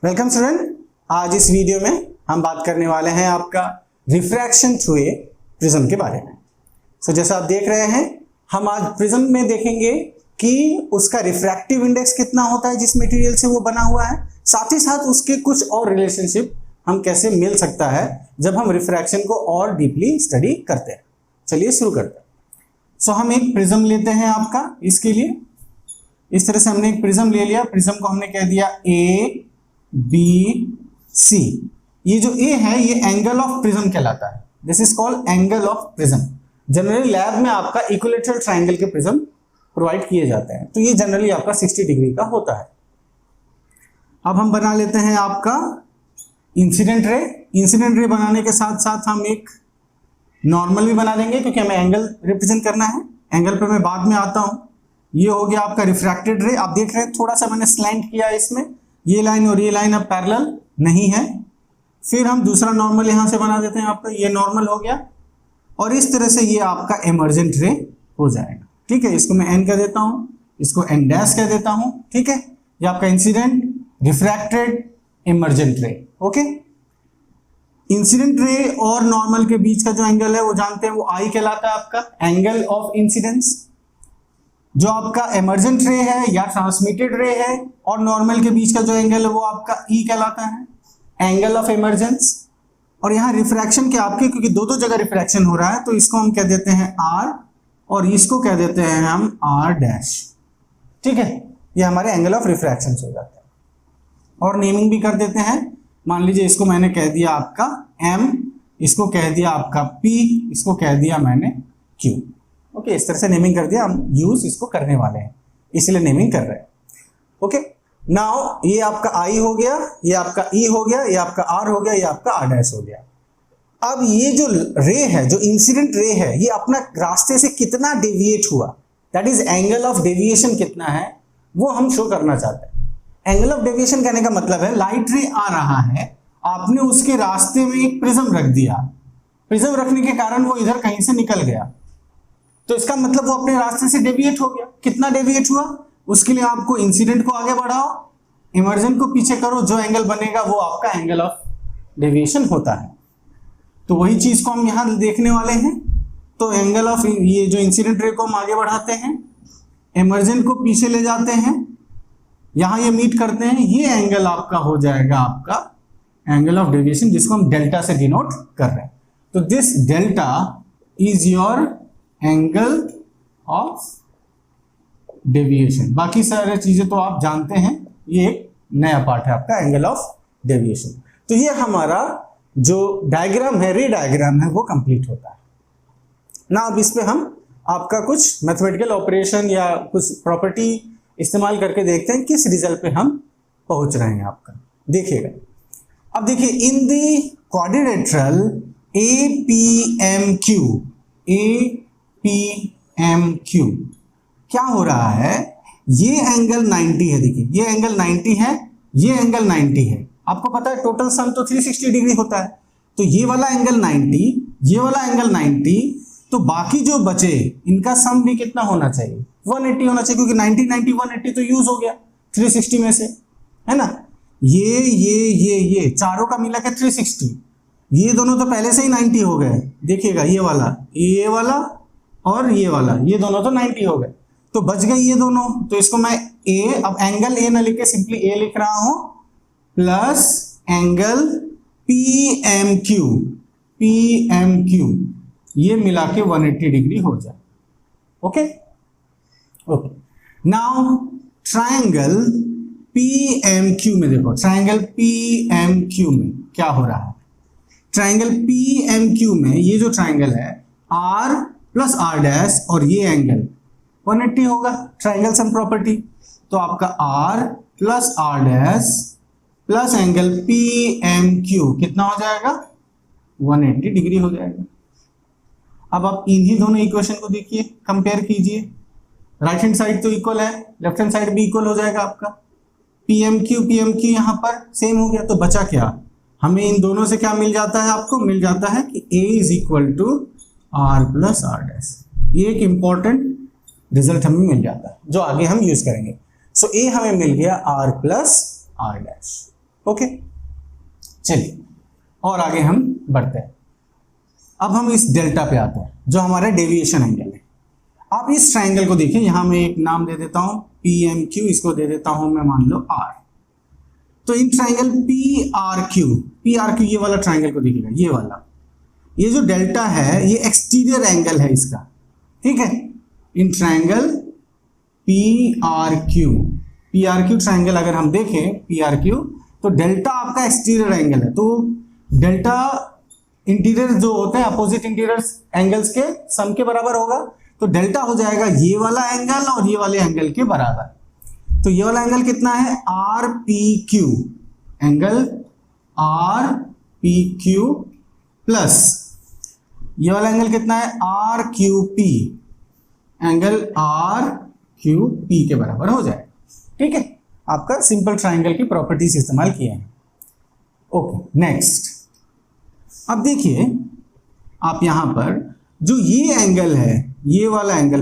Welcome student. आज इस video में हम बात करने वाले हैं आपका रिफ्रैक्शन थ्रू ए प्रिज्म के बारे में। जैसा आप देख रहे हैं, हम आज प्रिज्म में देखेंगे कि उसका रिफ्रैक्टिव इंडेक्स कितना होता है जिस मटेरियल से वो बना हुआ है, साथ ही साथ उसके कुछ और रिलेशनशिप हम कैसे मिल सकता है जब हम रिफ्रैक्शन को और डीपली स्टडी करते हैं। चलिए शुरू करते हैं। हम एक प्रिज्म लेते हैं आपका। इसके लिए इस तरह से हमने एक प्रिज्म ले लिया। प्रिज्म को हमने कह दिया ए बी सी। ये जो ए है ये एंगल ऑफ प्रिज्म कहलाता है। This is called angle of prism. Generally lab में आपका इक्विलैटरल ट्रायंगल के प्रिज्म प्रोवाइड किए जाते हैं, तो ये जनरली आपका 60 डिग्री का होता है। अब हम बना लेते हैं आपका इंसिडेंट रे। इंसिडेंट रे बनाने के साथ साथ हम एक नॉर्मल भी बना लेंगे, क्योंकि हमें एंगल रिप्रेजेंट करना है। एंगल पे मैं बाद में आता हूं। ये हो गया आपका रिफ्रैक्टेड रे। आप देख रहे हैं थोड़ा सा मैंने स्लैंट किया इसमें। ये लाइन और ये लाइन अब पैरेलल नहीं है। फिर हम दूसरा नॉर्मल यहां से बना देते हैं आपका। ये नॉर्मल हो गया और इस तरह से ये आपका इमर्जेंट रे हो जाएगा। ठीक है, इसको मैं एन कह देता हूं, इसको एन डैश कह देता हूं। ठीक है, ये आपका इंसिडेंट, रिफ्रैक्टेड, इमर्जेंट रे। ओके, इंसिडेंट रे और नॉर्मल के बीच का जो एंगल है वो जानते हैं, वो आई कहलाता है आपका एंगल ऑफ इंसिडेंस। जो आपका इमर्जेंट रे है या ट्रांसमिटेड रे है और नॉर्मल के बीच का जो एंगल है वो आपका ई कहलाता है, एंगल ऑफ इमर्जेंस। और यहाँ रिफ्रैक्शन के आपके, क्योंकि दो जगह रिफ्रैक्शन हो रहा है, तो इसको हम कह देते हैं आर और इसको कह देते हैं हम आर डैश। ठीक है, ये हमारे एंगल ऑफ रिफ्रैक्शन हो जाता है। और नेमिंग भी कर देते हैं। मान लीजिए इसको मैंने कह दिया आपका एम, इसको कह दिया आपका पी, इसको कह दिया मैंने क्यू। ओके, इस तरह से नेमिंग कर दिया। हम यूज इसको करने वाले हैं, इसलिए नेमिंग कर रहे हैं। ओके, नाउ ये आपका आई हो गया, ये आपका ई हो गया, ये आपका आर हो गया, ये आपका आर डैश हो गया। अब ये जो रे है, जो इंसिडेंट रे है, ये अपना रास्ते से कितना डेविएट हुआ, that is angle of deviation कितना है, वो हम शो करना चाहते हैं। एंगल ऑफ डेविएशन कहने का मतलब है लाइट रे आ रहा है, आपने उसके रास्ते में एक प्रिज्म रख दिया। प्रिज्म रखने के कारण वो इधर कहीं से निकल गया, तो इसका मतलब वो अपने रास्ते से डेविएट हो गया। कितना डेविएट हुआ, उसके लिए आपको इंसिडेंट को आगे बढ़ाओ, इमर्जेंट को पीछे करो, जो एंगल बनेगा वो आपका एंगल ऑफ डेविएशन होता है। तो वही चीज को हम यहां देखने वाले हैं। तो एंगल ऑफ ये जो इंसिडेंट रे को हम आगे बढ़ाते हैं, इमर्जेंट को पीछे ले जाते हैं, यहां ये मीट करते हैं, ये एंगल आपका हो जाएगा आपका एंगल ऑफ डेविएशन, जिसको हम डेल्टा से डिनोट कर रहे हैं। तो this delta is your angle of deviation. बाकी सारे चीजें तो आप जानते हैं, ये एक नया पार्ट है आपका एंगल ऑफ डेविएशन। तो ये हमारा जो डायग्राम है, रे डायग्राम है, वो कंप्लीट होता है ना। अब इस पे हम आपका कुछ मैथमेटिकल ऑपरेशन या कुछ प्रॉपर्टी इस्तेमाल करके देखते हैं किस रिजल्ट पे हम पहुंच रहे हैं आपका। देखिएगा, अब देखिए, in the quadrilateral APMQ, APMQ क्या हो रहा है, ये एंगल 90 है। देखिए, ये एंगल 90 है, ये एंगल 90 है। आपको पता है टोटल सम तो 360 डिग्री होता है। तो ये वाला एंगल 90, ये वाला एंगल 90, तो बाकी जो बचे इनका सम भी कितना होना चाहिए, 180 होना चाहिए, क्योंकि 90 90 180 तो यूज हो गया 360 में से, है ना। ये चारों का मिला के 360, ये दोनों तो पहले से ही 90 हो गए। देखिएगा, ये वाला और ये वाला, ये दोनों तो 90 हो गए, तो बच गए ये दोनों। तो इसको मैं ए, अब एंगल ए ना लिख के सिंपली ए लिख रहा हूं, प्लस एंगल PMQ, ये मिला के 180 डिग्री हो जाए। ओके, नाउ ट्रायंगल PMQ में देखो, ट्रायंगल PMQ में क्या हो रहा है। ट्रायंगल PMQ में ये जो ट्रायंगल है R प्लस आर डैश और ये एंगल 180 होगा, ट्रायंगल सम प्रॉपर्टी। तो आपका R plus R dash plus angle PMQ कितना हो जाएगा, 180 डिग्री हो जाएगा। अब आप इन्हीं दोनों इक्वेशन को देखिए, कंपेयर कीजिए। राइट हैंड साइड तो इक्वल है, लेफ्ट हैंड साइड भी इक्वल हो जाएगा आपका। PMQ यहां पर सेम हो गया, तो बचा क्या, हमें इन दोनों से क्या मिल जाता है, आपको मिल जाता है कि A is equal to R plus R dash. ये एक इंपॉर्टेंट रिजल्ट हमें मिल जाता है जो आगे हम यूज करेंगे। सो ए हमें मिल गया R plus R dash. Okay, चलिए और आगे हम बढ़ते हैं। अब हम इस डेल्टा पे आते हैं जो हमारा डेविएशन एंगल है। आप इस ट्राइंगल को देखिए, यहां मैं एक नाम दे देता हूं PMQ, इसको दे देता हूं मैं मान लो R। तो इन ट्राइंगल PRQ ये वाला ट्राइंगल को देखिएगा, ये वाला, ये जो डेल्टा है ये एक्सटीरियर एंगल है इसका, ठीक है। इन ट्राइंगल PRQ ट्राइंगल अगर हम देखें PRQ, तो डेल्टा आपका एक्सटीरियर एंगल है। तो डेल्टा इंटीरियर जो होते हैं अपोजिट इंटीरियर एंगल्स के सम के बराबर होगा, तो डेल्टा हो जाएगा ये वाला एंगल और ये वाले एंगल के बराबर। तो ये वाला एंगल कितना है RPQ, एंगल RPQ प्लस ये वाला एंगल कितना है RQP, एंगल RQP के बराबर हो जाएगा, ठीक है। आपका सिंपल ट्राइंगल की प्रॉपर्टीज इस्तेमाल किए हैं। Okay, next. अब देखिए आप यहां पर जो ये एंगल है, ये वाला एंगल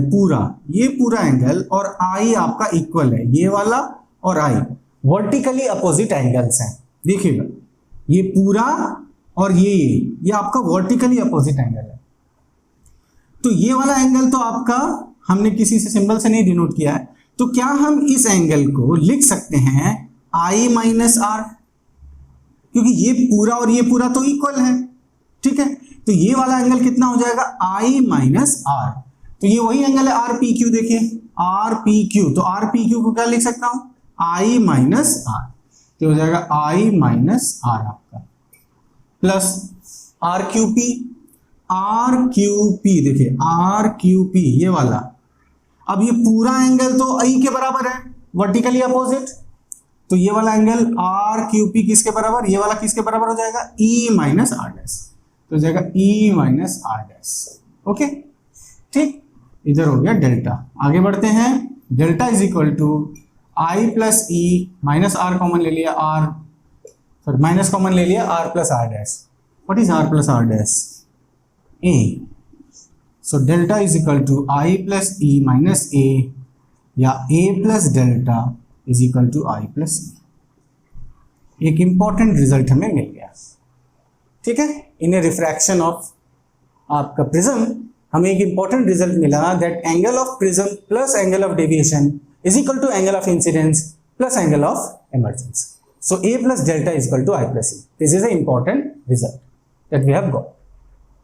ये पूरा एंगल और I आपका इक्वल है, ये वाला और I वर्टिकली अपोजिट एंगल्स हैं। देखिएगा ये पूरा और ये आपका वर्टिकली अपोजिट एंगल है। तो ये वाला एंगल तो आपका हमने किसी से सिंबल से नहीं डिनोट किया है, तो क्या हम इस एंगल को लिख सकते हैं I माइनस R, क्योंकि ये पूरा और ये पूरा तो इक्वल है, ठीक है। तो ये वाला एंगल कितना हो जाएगा I माइनस R। तो ये वही एंगल है RPQ, देखिए RPQ, तो RPQ को क्या लिख सकता हूं I माइनस R, तो हो जाएगा I माइनस R आपका प्लस RQP देखिए RQP ये वाला। अब ये पूरा एंगल तो I के बराबर है, वर्टिकली अपोजिट, तो ये वाला एंगल RQP किसके बराबर, ये वाला किसके बराबर हो जाएगा E माइनस R डैश, तो हो जाएगा E minus R dash. Okay, ठीक, इधर हो गया डेल्टा। आगे बढ़ते हैं। Delta is equal to I plus E minus R common ले लिया, माइनस कॉमन ले लिया, R plus R dash. What is R plus R dash? A। So delta is equal to I plus E minus A, या A plus delta is equal to I plus E। एक important result हमें मिल गया, ठीक है। In a refraction of आपका prism हमें एक इंपॉर्टेंट रिजल्ट मिला that angle of prism plus angle of deviation is equal to angle of incidence plus angle of emergence. So A plus delta is equal to I plus E। This is a important result that we have got.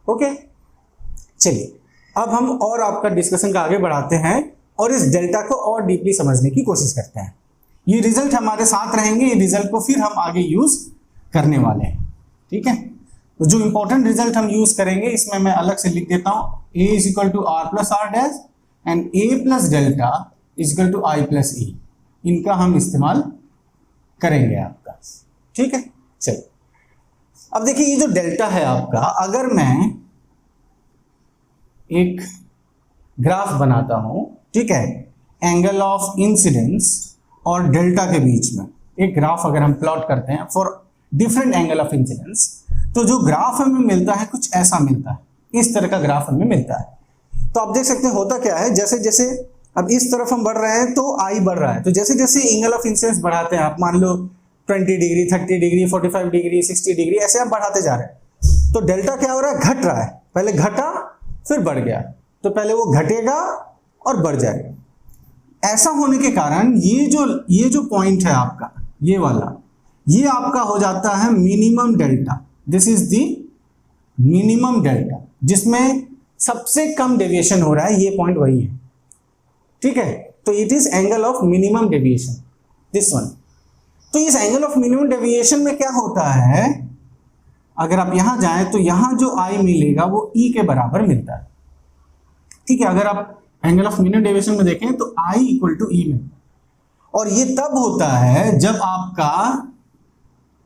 Okay, चलिए अब हम और आपका discussion का आगे बढ़ाते हैं और इस डेल्टा को और डीपली समझने की कोशिश करते हैं। ये रिजल्ट हमारे साथ रहेंगे, ये रिजल्ट को फिर हम आगे यूज करने वाले हैं, ठीक है। तो जो इंपॉर्टेंट रिजल्ट हम यूज करेंगे इसमें मैं अलग से लिख देता हूं, A is equal to R plus R dash and A plus delta is equal to I plus E। इनका हम इस्तेमाल करेंगे आपका, ठीक है। चलिए अब देखिए ये जो डेल्टा है आपका, अगर मैं एक ग्राफ बनाता हूं, ठीक है, एंगल ऑफ इंसिडेंस और डेल्टा के बीच में एक ग्राफ अगर हम प्लॉट करते हैं for different angle of incidence, तो जो ग्राफ हमें मिलता है कुछ ऐसा मिलता है, इस तरह का ग्राफ हमें मिलता है। तो आप देख सकते हैं होता क्या है, जैसे जैसे अब इस तरफ हम बढ़ रहे हैं तो I बढ़ रहा है, तो जैसे जैसे एंगल ऑफ इंसिडेंस बढ़ाते हैं आप, मान लो 20 डिग्री 30 डिग्री 45 डिग्री 60 डिग्री ऐसे आप बढ़ाते जा रहे हैं, तो डेल्टा क्या हो रहा है, घट रहा है। पहले घटा फिर बढ़ गया, तो पहले वो घटेगा और बढ़ जाएगा। ऐसा होने के कारण ये जो पॉइंट है आपका, ये वाला, ये आपका हो जाता है minimum delta. This is the minimum delta, जिसमें सबसे कम डेविएशन हो रहा है, ये पॉइंट वही है, ठीक है। तो it is angle of minimum deviation, this one. तो इस एंगल ऑफ मिनिमम डेविएशन में क्या होता है, अगर आप यहां जाएं तो यहां जो I मिलेगा वो E के बराबर मिलता है, ठीक है। अगर आप एंगल ऑफ मिनिमम डेविएशन में देखें तो I इक्वल टू E मिलता है, और ये तब होता है जब आपका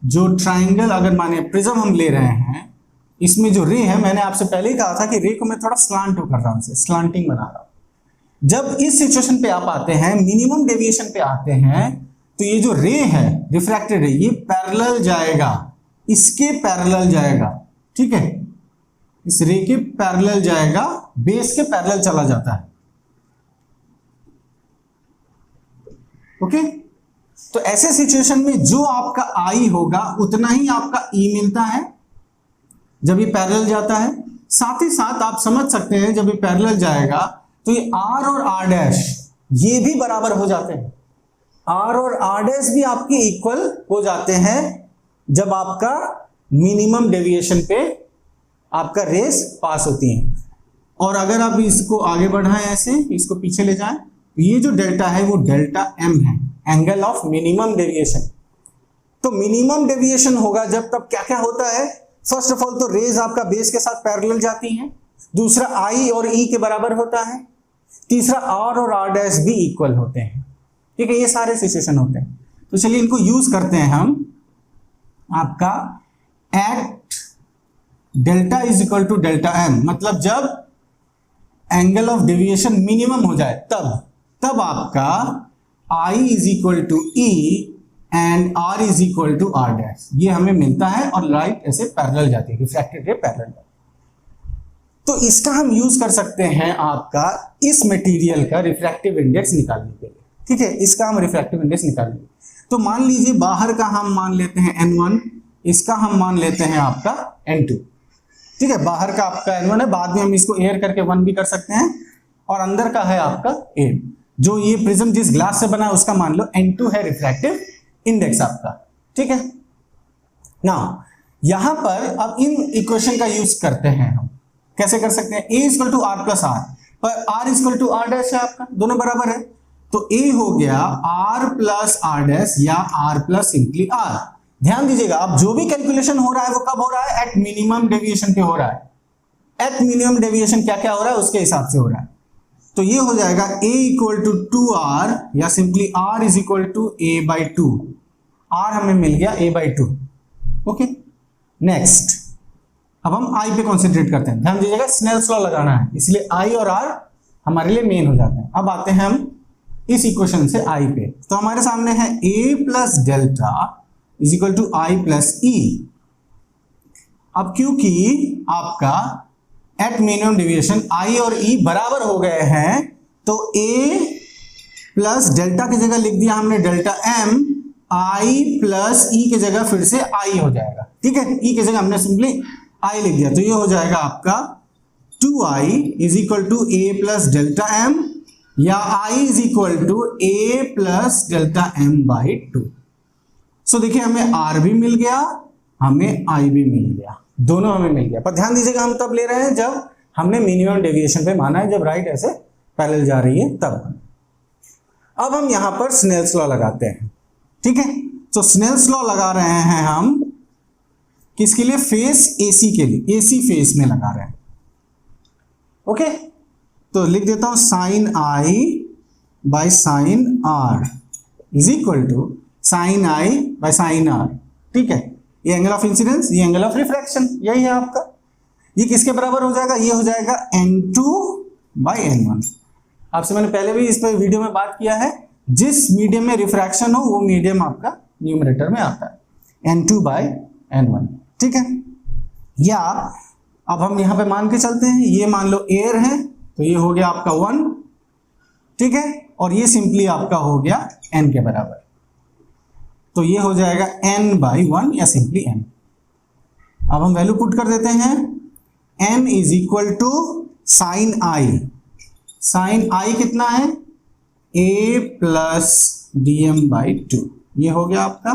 जो ट्राइंगल, अगर माने प्रिज्म हम ले रहे हैं, इसमें जो रे है, मैंने आपसे पहले ही कहा था कि रे को मैं थोड़ा स्लांट कर रहा हूं, स्लांटिंग बना रहा हूं। जब इस सिचुएशन पे आप आते हैं, मिनिमम डेविएशन पे आते हैं, तो ये जो रे है रिफ्रैक्टेड रे, ये पैरेलल जाएगा, इसके पैरेलल जाएगा, ठीक है, इस रे के पैरेलल जाएगा, बेस के पैरेलल चला जाता है। ओके, तो ऐसे सिचुएशन में जो आपका आई होगा उतना ही आपका ई मिलता है जब ये पैरेलल जाता है। साथ ही साथ आप समझ सकते हैं जब ये पैरेलल जाएगा तो ये आर और आर डैश ये भी बराबर हो जाते हैं। आर और आर डैश भी आपके इक्वल हो जाते हैं जब आपका मिनिमम डेविएशन पे आपका रेस पास होती है। और अगर आप इसको आगे बढ़ाएं, ऐसे इसको पीछे ले जाएं, तो ये जो डेल्टा है वो डेल्टा एम है, एंगल ऑफ मिनिमम डेविएशन। तो मिनिमम डेविएशन होगा जब तब क्या क्या होता है, फर्स्ट ऑफ ऑल तो रेज आपका बेस के साथ पैरेलल जाती हैं, दूसरा आई और ई के बराबर होता है, तीसरा आर और आर डैश भी इक्वल होते हैं। ठीक है, ये सारे सिचुएशन होते हैं। तो चलिए इनको यूज करते हैं हम। आपका at delta is equal to delta M, मतलब जब एंगल ऑफ डेविएशन मिनिमम हो जाए तब आपका i is equal to e and r is equal to are dash, ये हमें मिलता है और लाइट ऐसे पैरेलल जाती है, रिफ्रैक्टेड रे पैरेलल। तो इसका हम यूज कर सकते हैं आपका इस मटेरियल का रिफ्रैक्टिव इंडेक्स निकालने के लिए। ठीक है, इसका हम रिफ्रैक्टिव इंडेक्स निकालेंगे। तो मान लीजिए बाहर का हम मान लेते हैं n1, इसका हम मान लेते हैं आपका n2। ठीक है, बाहर का आपका n1 है, बाद में हम इसको एयर करके 1 भी कर सकते हैं, और अंदर का है आपका a। जो ये प्रिज्म जिस ग्लास से बना है उसका मान लो n2 है रिफ्रैक्टिव इंडेक्स आपका। ठीक है, नाउ यहां पर अब इन इक्वेशन का यूज करते हैं हम। कैसे कर सकते हैं, a equal to R plus R, पर r equal to are dash है आपका, दोनों बराबर है, तो a हो गया r प्लस आर डैश या r प्लस सिंपली r। ध्यान दीजिएगा, अब जो भी कैलकुलेशन हो रहा है वो कब हो रहा है, एट मिनिमम डेविएशन पे हो रहा है। एट मिनिमम डेविएशन क्या क्या हो रहा है उसके हिसाब से हो रहा है। तो ये हो जाएगा a इक्वल टू 2r या simply r is equal to a/2। r हमें मिल गया a/2। ओके, नेक्स्ट अब हम i पे कॉन्सेंट्रेट करते हैं। ध्यान दीजिएगा, स्नेल्स लॉ लगाना है, इसलिए i और r हमारे लिए मेन हो जाते हैं। अब आते हैं हम इस इक्वेशन से i पे। तो हमारे सामने है a plus delta is equal to i plus e. अब क्योंकि आपका एट मिनिमम डेविएशन i और e बराबर हो गए हैं, तो a प्लस डेल्टा की जगह लिख दिया हमने delta m, i plus e की जगह फिर से i हो जाएगा। ठीक है, e की जगह हमने सिंपली i लिख दिया, तो ये हो जाएगा आपका 2i is equal to a plus delta m या i is equal to a plus delta m by 2। So देखिए, हमें r भी मिल गया, हमें i भी मिल गया, दोनों हमें मिल गया। पर ध्यान दीजिएगा, हम तब ले रहे हैं जब हमने मिनिमम डेविएशन पे माना है, जब राइट ऐसे पैरेलल जा रही है तब। अब हम यहां पर स्नेल्स लॉ लगाते हैं। ठीक है, तो स्नेल्स लॉ लगा रहे हैं हम किसके लिए, फेस AC के लिए, AC फेस में लगा रहे हैं। ओके, तो लिख देता हूं sine I by sine R is equal to sine I by sine R। ठीक है, ये एंगल ऑफ इंसिडेंस, ये एंगल ऑफ रिफ्रैक्शन, यही है आपका। ये किसके बराबर हो जाएगा, ये हो जाएगा n2 बाई n1। आपसे मैंने पहले भी इस पर वीडियो में बात किया है, जिस मीडियम में रिफ्रैक्शन हो वो मीडियम आपका न्यूमरेटर में आता है, n2 बाई n1। ठीक है, या अब हम यहां पे मान के चलते हैं, ये मान लो एयर है, तो ये हो गया आपका 1। ठीक है, और ये सिंपली आपका हो गया n के बराबर, तो ये हो जाएगा n बाई 1 या सिंपली n। अब हम वैल्यू पुट कर देते हैं, n is equal to sine I। Sine I कितना है, a प्लस dm बाई 2, ये हो गया आपका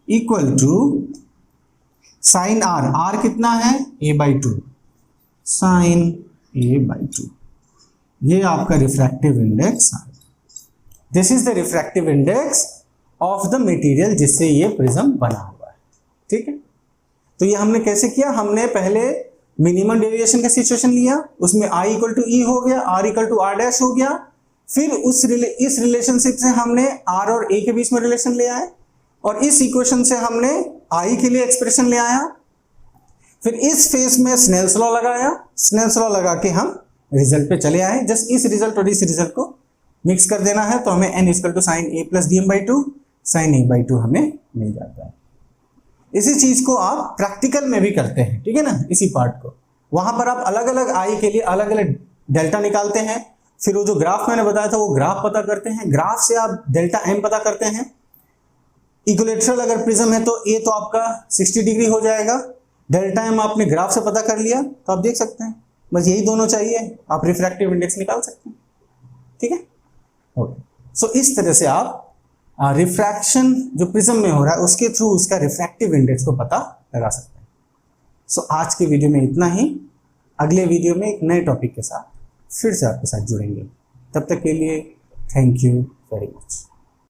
equal to sine R, R कितना है, a/2 साइन a/2। ये आपका refractive index, this is the refractive index of the material जिससे ये प्रिज्म बना हुआ है। ठीक है, तो ये हमने कैसे किया, हमने पहले मिनिमम डेविएशन का सिचुएशन लिया, उसमें i इक्वल टू ई हो गया, r equal to are dash हो गया, फिर इस रिलेशनशिप से हमने r और a के बीच में रिलेशन ले आए, और इस इक्वेशन से हमने i के लिए एक्सप्रेशन ले आया, फिर इस फेस में स्नेल्स लॉ लगाया, स्नेल्स लॉ लगा के हम रिजल्ट पे चले आए। जस्ट इस रिजल्ट और इस रिजल्ट को मिक्स कर देना है, तो हमें n equal to sine a plus D M by 2 sine a/2 हमें मिल जाता है। इसी चीज को आप प्रैक्टिकल में भी करते हैं। ठीक है ना, इसी पार्ट को वहां पर आप अलग अलग i के लिए अलग अलग डेल्टा निकालते हैं, फिर वो जो ग्राफ मैंने बताया था वो ग्राफ पता करते हैं, ग्राफ से आप डेल्टा m पता करते हैं, इक्विलेटरल अगर प्रिज्म है तो ए तो आपका 60 डिग्री हो जाएगा। डेल्टा एम आपने ग्राफ से पता कर लिया तो आप देख सकते हैं, बस यही दोनों चाहिए, आप रिफ्रैक्टिव इंडेक्स निकाल सकते हैं। ठीक है, ओके। सो इस तरह से आप रिफ्रैक्शन जो प्रिज्म में हो रहा है उसके थ्रू उसका रिफ्रैक्टिव इंडेक्स को पता लगा सकते हैं। सो आज के वीडियो में इतना ही। अगले वीडियो में एक नए टॉपिक के साथ फिर से आपके साथ जुड़ेंगे। तब तक के लिए थैंक यू वेरी मच।